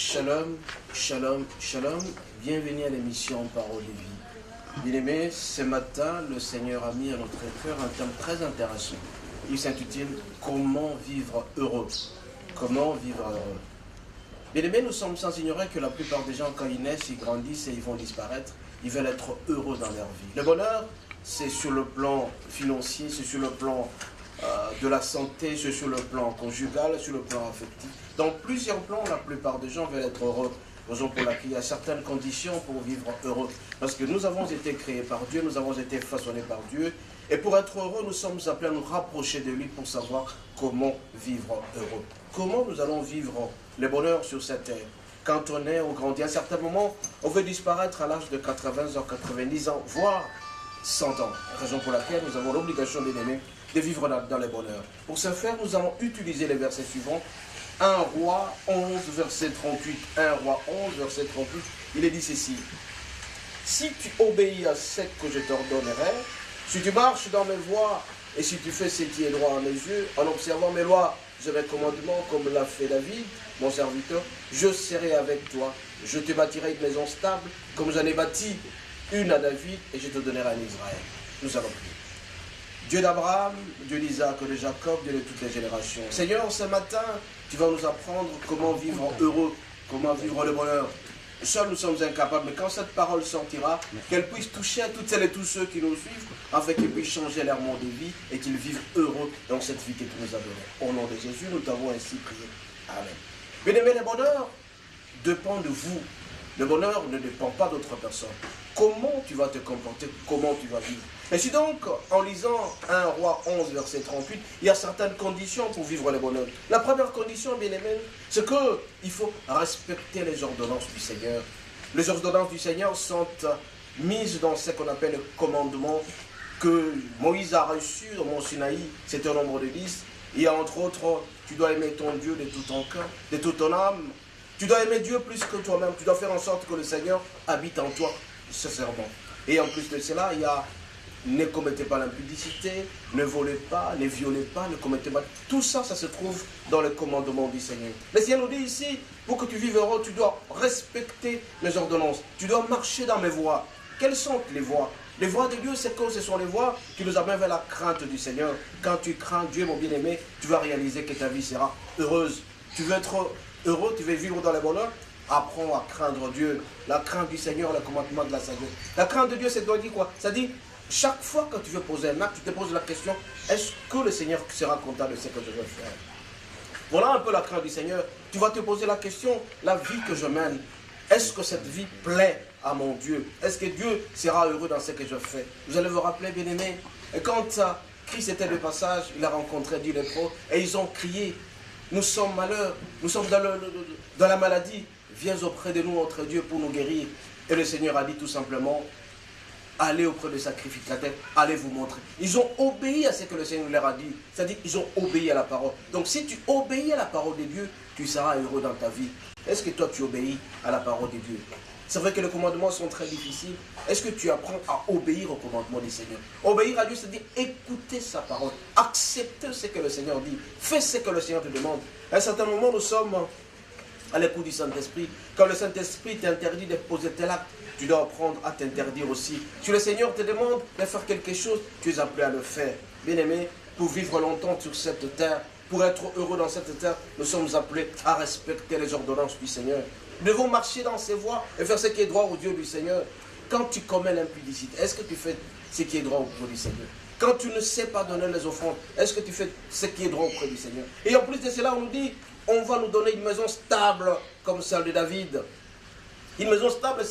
Shalom, shalom, shalom. Bienvenue à l'émission Parole de vie. Bien-aimés, ce matin, le Seigneur a mis à notre cœur un thème très intéressant. Il s'intitule « Comment vivre heureux ». Comment vivre heureux. Bien-aimés, nous sommes sans ignorer que la plupart des gens, quand ils naissent, ils grandissent et ils vont disparaître. Ils veulent être heureux dans leur vie. Le bonheur, c'est sur le plan financier, c'est sur le plan de la santé, c'est sur le plan conjugal, sur le plan affectif. Dans plusieurs plans, la plupart des gens veulent être heureux. Raison pour laquelle il y a certaines conditions pour vivre heureux. Parce que nous avons été créés par Dieu, nous avons été façonnés par Dieu. Et pour être heureux, nous sommes appelés à nous rapprocher de lui pour savoir comment vivre heureux. Comment nous allons vivre le bonheur sur cette terre. Quand on est, on grandit. À un certain moment, on veut disparaître à l'âge de 80 ans, 90 ans, voire 100 ans. Raison pour laquelle nous avons l'obligation, bien aimés, de vivre dans le bonheur. Pour ce faire, nous allons utiliser les versets suivants. 1 Roi 11, verset 38. 1 Roi 11, verset 38. Il est dit ceci. Si tu obéis à ce que je t'ordonnerai, si tu marches dans mes voies, et si tu fais ce qui est droit à mes yeux, en observant mes lois et mes commandements, comme l'a fait David, mon serviteur, je serai avec toi. Je te bâtirai une maison stable, comme j'en ai bâti une à David, et je te donnerai à Israël. Nous allons prier. Dieu d'Abraham, Dieu d'Isaac, de Jacob, Dieu de toutes les générations. Seigneur, ce matin, tu vas nous apprendre comment vivre heureux, comment vivre le bonheur. Seuls nous sommes incapables, mais quand cette parole sortira, qu'elle puisse toucher à toutes celles et tous ceux qui nous suivent, afin qu'ils puissent changer leur monde de vie et qu'ils vivent heureux dans cette vie que tu nous as donnée. Au nom de Jésus, nous t'avons ainsi prié. Amen. Bien-aimés, le bonheur dépend de vous. Le bonheur ne dépend pas d'autres personnes. Comment tu vas te comporter, comment tu vas vivre. Et si donc, en lisant 1 Roi 11, verset 38, il y a certaines conditions pour vivre le bonheur. La première condition, bien aimé, c'est qu'il faut respecter les ordonnances du Seigneur. Les ordonnances du Seigneur sont mises dans ce qu'on appelle le commandement que Moïse a reçu au mont Sinaï. C'est un nombre de 10. Il y a entre autres, tu dois aimer ton Dieu de tout ton cœur, de toute ton âme. Tu dois aimer Dieu plus que toi-même. Tu dois faire en sorte que le Seigneur habite en toi, sincèrement. Et en plus de cela, il y a ne commettez pas l'impudicité, ne volez pas, ne violez pas, ne commettez pas. Tout ça, ça se trouve dans le commandement du Seigneur. Le Seigneur nous dit ici, pour que tu vives heureux, tu dois respecter mes ordonnances. Tu dois marcher dans mes voies. Quelles sont les voies? Les voies de Dieu, c'est que ce sont les voies qui nous amènent vers la crainte du Seigneur. Quand tu crains Dieu, mon bien-aimé, tu vas réaliser que ta vie sera heureuse. Tu veux être heureux, tu veux vivre dans le bonheur. Apprends à craindre Dieu. La crainte du Seigneur, le commandement de la sagesse. La crainte de Dieu, c'est doit dire quoi? Ça dit, chaque fois que tu veux poser un acte, tu te poses la question, est-ce que le Seigneur sera content de ce que je veux faire? Voilà un peu la crainte du Seigneur. Tu vas te poser la question, la vie que je mène, est-ce que cette vie plaît à mon Dieu? Est-ce que Dieu sera heureux dans ce que je fais? Vous allez vous rappeler, bien-aimés, et quand Christ était de passage, il a rencontré 10 lépreux, et ils ont crié, nous sommes malheureux, nous sommes dans la maladie, viens auprès de nous, notre Dieu, pour nous guérir. Et le Seigneur a dit tout simplement, allez auprès des sacrificateurs, allez vous montrer. Ils ont obéi à ce que le Seigneur leur a dit. C'est-à-dire qu'ils ont obéi à la parole. Donc si tu obéis à la parole de Dieu, tu seras heureux dans ta vie. Est-ce que toi tu obéis à la parole de Dieu? C'est vrai que les commandements sont très difficiles. Est-ce que tu apprends à obéir au commandement du Seigneur? Obéir à Dieu, c'est-à-dire écouter sa parole. Accepter ce que le Seigneur dit. Fais ce que le Seigneur te demande. À un certain moment, nous sommes à l'écoute du Saint-Esprit. Quand le Saint-Esprit t'interdit de poser tel acte, tu dois apprendre à t'interdire aussi. Si le Seigneur te demande de faire quelque chose, tu es appelé à le faire. Bien-aimé, pour vivre longtemps sur cette terre, pour être heureux dans cette terre, nous sommes appelés à respecter les ordonnances du Seigneur. Nous devons marcher dans ses voies et faire ce qui est droit aux yeux du Seigneur. Quand tu commets l'impudicité, est-ce que tu fais ce qui est droit aux yeux du Seigneur? Quand tu ne sais pas donner les offrandes, est-ce que tu fais ce qui est droit auprès du Seigneur? Et en plus de cela, on nous dit, on va nous donner une maison stable comme celle de David. Une maison stable,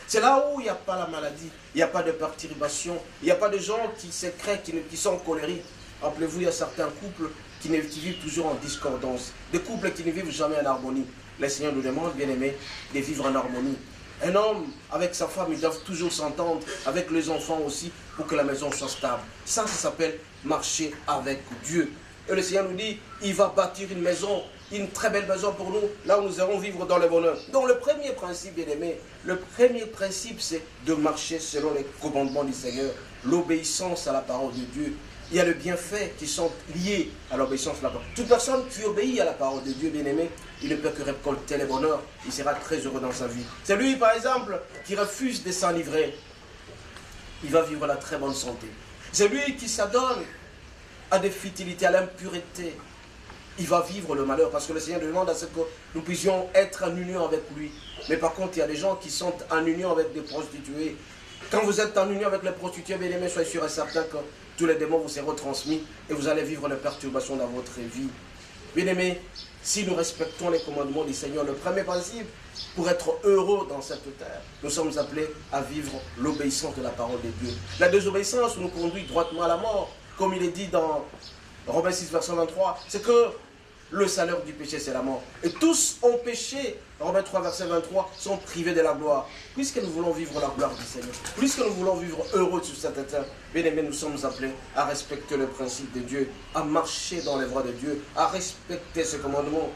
c'est là où il n'y a pas la maladie, il n'y a pas de perturbation, il n'y a pas de gens qui se créent, qui sont colériques. Rappelez-vous, il y a certains couples qui vivent toujours en discordance, des couples qui ne vivent jamais en harmonie. Le Seigneur nous demande, bien aimé, de vivre en harmonie. Un homme avec sa femme, ils doivent toujours s'entendre, avec les enfants aussi, pour que la maison soit stable. Ça s'appelle marcher avec Dieu. Et le Seigneur nous dit, il va bâtir une maison, une très belle maison pour nous, là où nous allons vivre dans le bonheur. Donc le premier principe, bien aimé, le premier principe, c'est de marcher selon les commandements du Seigneur, l'obéissance à la parole de Dieu. Il y a les bienfaits qui sont liés à l'obéissance de la parole. Toute personne qui obéit à la parole de Dieu, bien-aimé, il ne peut que récolter les bonheurs. Il sera très heureux dans sa vie. C'est lui, par exemple, qui refuse de s'enivrer. Il va vivre la très bonne santé. C'est lui qui s'adonne à des futilités, à l'impureté. Il va vivre le malheur parce que le Seigneur demande à ce que nous puissions être en union avec lui. Mais par contre, il y a des gens qui sont en union avec des prostituées. Quand vous êtes en union avec les prostituées, bien aimés, soyez sûr et certain que tous les démons vous seront transmis et vous allez vivre les perturbations dans votre vie. Bien aimés, si nous respectons les commandements du Seigneur, le premier principe pour être heureux dans cette terre, nous sommes appelés à vivre l'obéissance de la parole de Dieu. La désobéissance nous conduit droitement à la mort, comme il est dit dans Romains 6, verset 23, c'est que le salaire du péché, c'est la mort. Et tous ont péché, Romains 3, verset 23, sont privés de la gloire. Puisque nous voulons vivre la gloire du Seigneur, puisque nous voulons vivre heureux sur cette terre, bien aimés, nous sommes appelés à respecter le principe de Dieu, à marcher dans les voies de Dieu, à respecter ses commandements.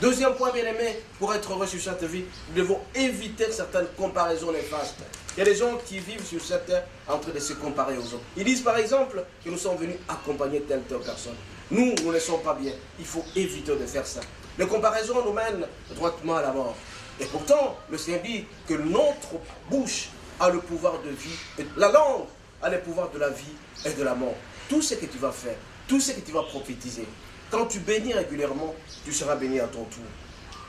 Deuxième point, bien aimé, pour être heureux sur cette vie, nous devons éviter certaines comparaisons néfastes. Il y a des gens qui vivent sur cette terre en train de se comparer aux autres. Ils disent par exemple que nous sommes venus accompagner telle personne. Nous ne sommes pas bien. Il faut éviter de faire ça. Les comparaisons nous mènent droitement à la mort. Et pourtant, le Seigneur dit que notre bouche a le pouvoir de vie. Et la langue a le pouvoir de la vie et de la mort. Tout ce que tu vas faire, tout ce que tu vas prophétiser, quand tu bénis régulièrement, tu seras béni à ton tour.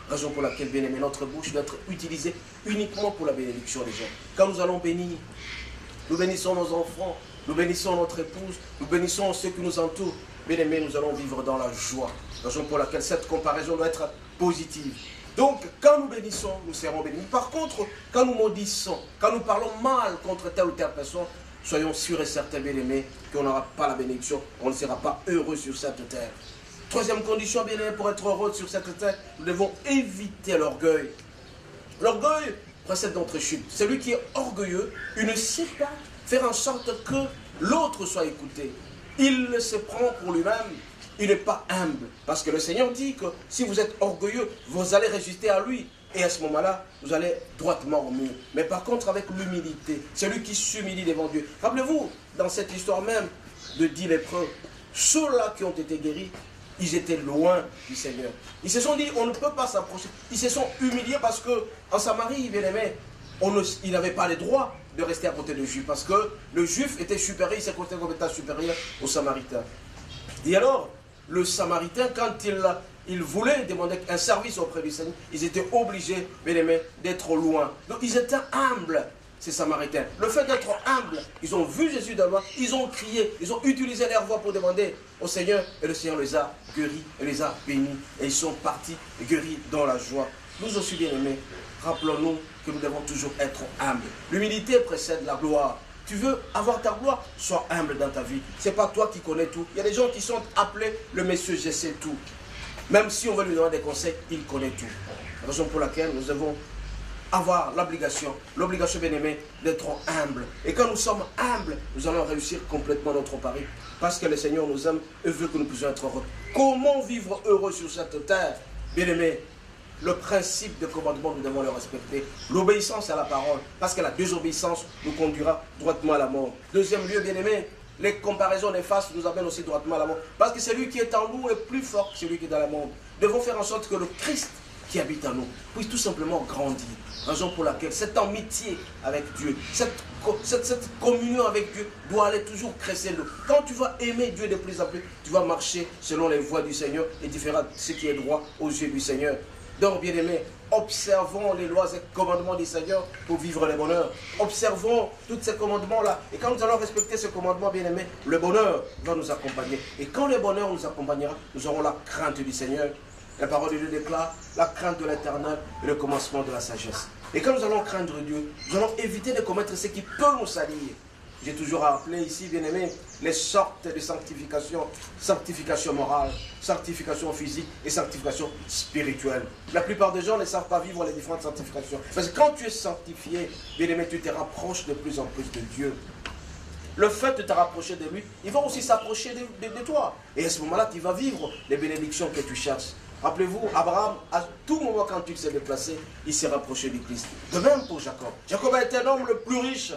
Raison pour laquelle, bien aimé, notre bouche doit être utilisée uniquement pour la bénédiction des gens. Quand nous allons bénir, nous bénissons nos enfants, nous bénissons notre épouse, nous bénissons ceux qui nous entourent. Bien aimé, nous allons vivre dans la joie. Raison pour laquelle cette comparaison doit être positive. Donc, quand nous bénissons, nous serons bénis. Par contre, quand nous maudissons, quand nous parlons mal contre telle ou telle personne, soyons sûrs et certains, bien aimés, qu'on n'aura pas la bénédiction, on ne sera pas heureux sur cette terre. Troisième condition, bien aimé, pour être heureux sur cette terre, nous devons éviter l'orgueil. L'orgueil précède notre chute. Celui qui est orgueilleux, il ne sait pas faire en sorte que l'autre soit écouté. Il se prend pour lui-même, il n'est pas humble. Parce que le Seigneur dit que si vous êtes orgueilleux, vous allez résister à lui. Et à ce moment-là, vous allez droitement au mur. Mais par contre, avec l'humilité, celui qui s'humilie devant Dieu. Rappelez-vous, dans cette histoire même de 10 lépreux, ceux-là qui ont été guéris, ils étaient loin du Seigneur. Ils se sont dit, on ne peut pas s'approcher. Ils se sont humiliés parce qu'en Samarie, bien aimé, il n'avait pas le droit de rester à côté de Juif. Parce que le Juif était supérieur, il s'est considéré comme étant supérieur au Samaritain. Et alors, le Samaritain, quand il voulait demander un service auprès du Seigneur, ils étaient obligés, bien aimé, d'être loin. Donc ils étaient humbles, ces Samaritains. Le fait d'être humbles, ils ont vu Jésus de loin, ils ont crié, ils ont utilisé leur voix pour demander au Seigneur, et le Seigneur les a guéris, et les a bénis, et ils sont partis guéris dans la joie. Nous aussi, bien aimés, rappelons-nous que nous devons toujours être humbles. L'humilité précède la gloire. Tu veux avoir ta gloire, sois humble dans ta vie. Ce n'est pas toi qui connais tout. Il y a des gens qui sont appelés le monsieur, je sais tout. Même si on veut lui donner des conseils, il connaît tout. Raison pour laquelle nous devons avoir l'obligation bien aimé, d'être humble. Et quand nous sommes humbles, nous allons réussir complètement notre pari. Parce que le Seigneur nous aime et veut que nous puissions être heureux. Comment vivre heureux sur cette terre, bien aimé? Le principe de commandement, nous devons le respecter. L'obéissance à la parole, parce que la désobéissance nous conduira droitement à la mort. Deuxième lieu, bien aimé, les comparaisons néfastes nous amènent aussi droitement à la mort. Parce que celui qui est en nous est plus fort que celui qui est dans le monde. Nous devons faire en sorte que le Christ qui habite en nous puisse tout simplement grandir. Raison pour laquelle cette amitié avec Dieu, cette communion avec Dieu doit aller toujours crescendo. Quand tu vas aimer Dieu de plus en plus, tu vas marcher selon les voies du Seigneur et tu feras ce qui est droit aux yeux du Seigneur. Donc, bien aimés, observons les lois et commandements du Seigneur pour vivre les bonheurs. Observons tous ces commandements-là. Et quand nous allons respecter ces commandements, bien aimés, le bonheur va nous accompagner. Et quand le bonheur nous accompagnera, nous aurons la crainte du Seigneur. La parole de Dieu déclare la crainte de l'Éternel et le commencement de la sagesse. Et quand nous allons craindre Dieu, nous allons éviter de commettre ce qui peut nous salir. J'ai toujours appelé ici, bien aimé, les sortes de sanctification. Sanctification morale, sanctification physique et sanctification spirituelle. La plupart des gens ne savent pas vivre les différentes sanctifications. Parce que quand tu es sanctifié, bien aimé, tu te rapproches de plus en plus de Dieu. Le fait de te rapprocher de lui, il va aussi s'approcher de toi. Et à ce moment-là, tu vas vivre les bénédictions que tu cherches. Rappelez-vous, Abraham, à tout moment quand il s'est déplacé, il s'est rapproché du Christ. De même pour Jacob. Jacob a été l'homme le plus riche.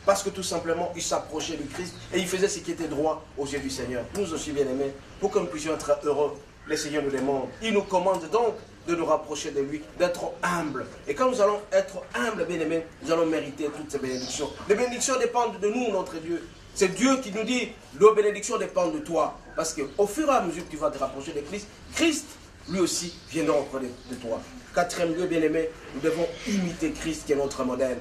Parce que tout simplement, il s'approchait du Christ et il faisait ce qui était droit aux yeux du Seigneur. Nous aussi, bien-aimés, pour que nous puissions être heureux, le Seigneur nous demande. Il nous commande donc de nous rapprocher de lui, d'être humbles. Et quand nous allons être humbles, bien-aimés, nous allons mériter toutes ces bénédictions. Les bénédictions dépendent de nous, notre Dieu. C'est Dieu qui nous dit, nos bénédictions dépendent de toi. Parce qu'au fur et à mesure que tu vas te rapprocher de Christ, Christ, lui aussi, viendra auprès de toi. Quatrième lieu, bien-aimé, nous devons imiter Christ qui est notre modèle.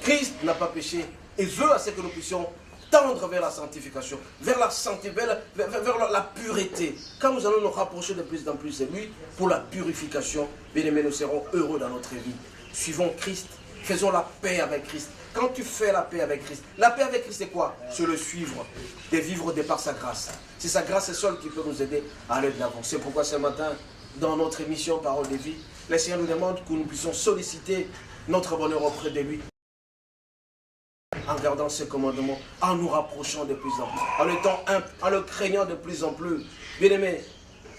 Christ n'a pas péché et veut à ce que nous puissions tendre vers la sanctification, vers la santé, vers la pureté. Quand nous allons nous rapprocher de plus en plus de lui, pour la purification, bien-aimés, nous serons heureux dans notre vie. Suivons Christ, faisons la paix avec Christ. Quand tu fais la paix avec Christ c'est quoi? C'est le suivre, de vivre de par sa grâce. C'est sa grâce seule qui peut nous aider à aller de l'avant. C'est pourquoi ce matin, dans notre émission Parole de vie, le Seigneur nous demande que nous puissions solliciter notre bonheur auprès de lui, en gardant ses commandements, en nous rapprochant de plus en plus, en étant humble, en le craignant de plus en plus. Bien aimé,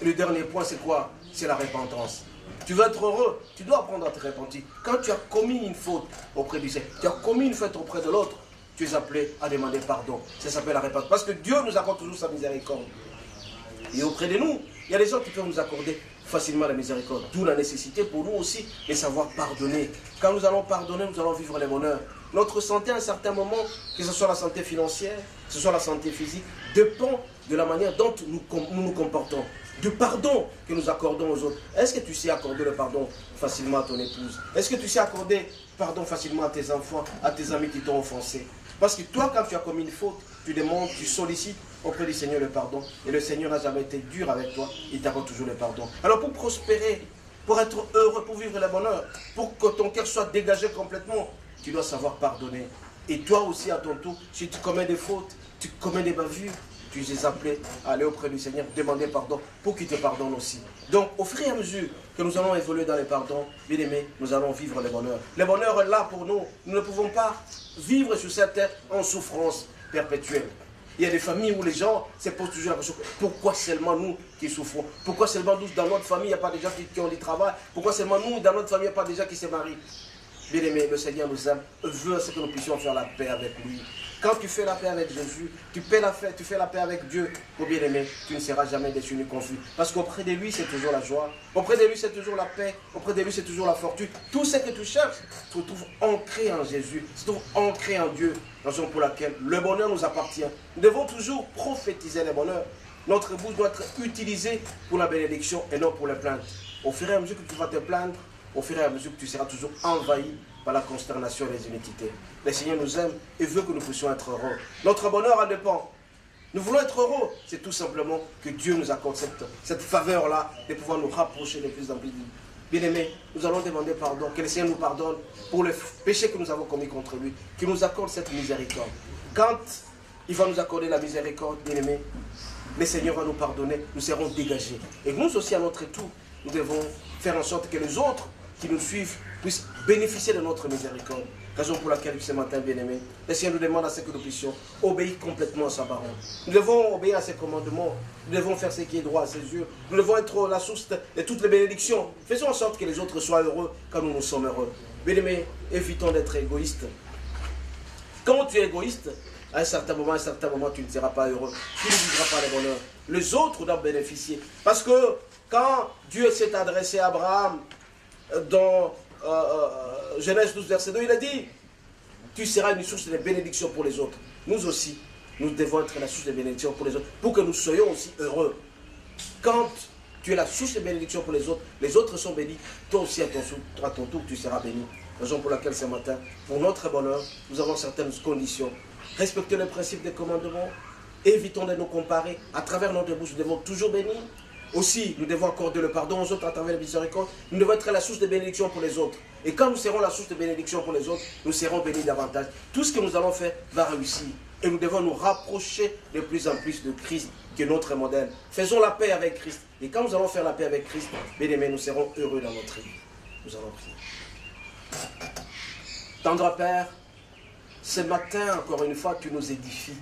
le dernier point c'est quoi? C'est la repentance. Tu veux être heureux, tu dois apprendre à te repentir. Quand tu as commis une faute auprès du Seigneur, tu as commis une faute auprès de l'autre, tu es appelé à demander pardon. Ça s'appelle la repentance. Parce que Dieu nous accorde toujours sa miséricorde. Et auprès de nous, il y a des gens qui peuvent nous accorder facilement la miséricorde. D'où la nécessité pour nous aussi de savoir pardonner. Quand nous allons pardonner, nous allons vivre les bonheurs. Notre santé à un certain moment, que ce soit la santé financière, que ce soit la santé physique, dépend de la manière dont nous nous comportons. Du pardon que nous accordons aux autres. Est-ce que tu sais accorder le pardon facilement à ton épouse? Est-ce que tu sais accorder pardon facilement à tes enfants, à tes amis qui t'ont offensé? Parce que toi, quand tu as commis une faute, tu demandes, tu sollicites auprès du Seigneur le pardon. Et le Seigneur n'a jamais été dur avec toi, il t'accorde toujours le pardon. Alors pour prospérer, pour être heureux, pour vivre le bonheur, pour que ton cœur soit dégagé complètement, tu dois savoir pardonner. Et toi aussi, à ton tour, si tu commets des fautes, tu commets des bavures, tu es appelé à aller auprès du Seigneur, demander pardon pour qu'il te pardonne aussi. Donc, au fur et à mesure que nous allons évoluer dans les pardons, bien aimés, nous allons vivre le bonheur. Le bonheur est là pour nous. Nous ne pouvons pas vivre sur cette terre en souffrance perpétuelle. Il y a des familles où les gens se posent toujours la question, pourquoi seulement nous qui souffrons? Pourquoi seulement nous, dans notre famille, il n'y a pas des gens qui ont du travail? Pourquoi seulement nous, dans notre famille, il n'y a pas des gens qui se marient? Bien aimé, le Seigneur nous aime, veut que nous puissions faire la paix avec lui. Quand tu fais la paix avec Jésus, tu fais la paix avec Dieu. Pour bien aimer, tu ne seras jamais déçu ni confus. Parce qu'auprès de lui, c'est toujours la joie. Auprès de lui, c'est toujours la paix. Auprès de lui, c'est toujours la fortune. Tout ce que tu cherches se trouve ancré en Jésus, se trouve ancré en Dieu. Raison pour laquelle le bonheur nous appartient. Nous devons toujours prophétiser le bonheur. Notre bouche doit être utilisée pour la bénédiction et non pour les plaintes. Au fur et à mesure que tu vas te plaindre, au fur et à mesure que tu seras toujours envahi par la consternation et les iniquités. Le Seigneur nous aime et veut que nous puissions être heureux. Notre bonheur en dépend. Nous voulons être heureux. C'est tout simplement que Dieu nous accorde cette faveur-là de pouvoir nous rapprocher de plus en plus. Bien-aimés, nous allons demander pardon, que le Seigneur nous pardonne pour les péchés que nous avons commis contre lui, qu'il nous accorde cette miséricorde. Quand il va nous accorder la miséricorde, bien-aimés, le Seigneur va nous pardonner, nous serons dégagés. Et nous aussi, à notre tour, nous devons faire en sorte que les autres qui nous suivent puissent bénéficier de notre miséricorde. Raison pour laquelle ce matin, bien-aimés, le Seigneur nous demande à ce que nous puissions obéir complètement à sa parole. Nous devons obéir à ses commandements. Nous devons faire ce qui est droit à ses yeux. Nous devons être la source de toutes les bénédictions. Faisons en sorte que les autres soient heureux quand nous sommes heureux. Bien-aimés, évitons d'être égoïstes. Quand tu es égoïste, à un certain moment, tu ne seras pas heureux. Tu ne vivras pas le bonheur. Les autres doivent bénéficier. Parce que quand Dieu s'est adressé à Abraham, dans Genèse 12, verset 2, il a dit, tu seras une source de bénédiction pour les autres. Nous aussi, nous devons être la source de bénédiction pour les autres, pour que nous soyons aussi heureux. Quand tu es la source de bénédiction pour les autres sont bénis, toi aussi à ton tour, tu seras béni. Raison pour laquelle ce matin, pour notre bonheur, nous avons certaines conditions. Respecter le principe des commandements, évitons de nous comparer. À travers notre bouche, nous devons toujours bénir. Aussi, nous devons accorder le pardon aux autres à travers la miséricorde. Nous devons être la source de bénédiction pour les autres. Et quand nous serons la source de bénédiction pour les autres, nous serons bénis davantage. Tout ce que nous allons faire va réussir. Et nous devons nous rapprocher de plus en plus de Christ, qui est notre modèle. Faisons la paix avec Christ. Et quand nous allons faire la paix avec Christ, bien aimés, nous serons heureux dans notre vie. Nous allons prier. Tendre Père, ce matin, encore une fois, tu nous édifies.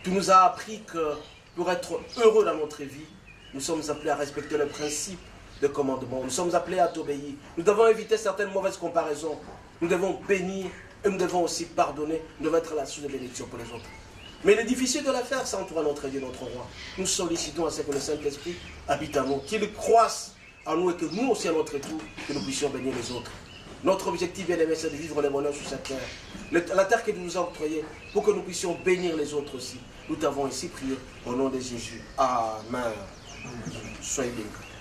Tu nous as appris que pour être heureux dans notre vie, nous sommes appelés à respecter le principe de commandement. Nous sommes appelés à t'obéir. Nous devons éviter certaines mauvaises comparaisons. Nous devons bénir Et nous devons aussi pardonner, nous devons être la source de bénédiction pour les autres. Mais il est difficile de la faire sans toi, notre Dieu, notre roi. Nous sollicitons à ce que le Saint-Esprit habite en nous, qu'il croisse en nous et que nous aussi à notre tour, que nous puissions bénir les autres. Notre objectif, bien aimé, c'est de vivre le bonheur sur cette terre. La terre que nous nous a octroyée, pour que nous puissions bénir les autres aussi. Nous t'avons ici prié au nom de Jésus. Amen. Soyez bénis.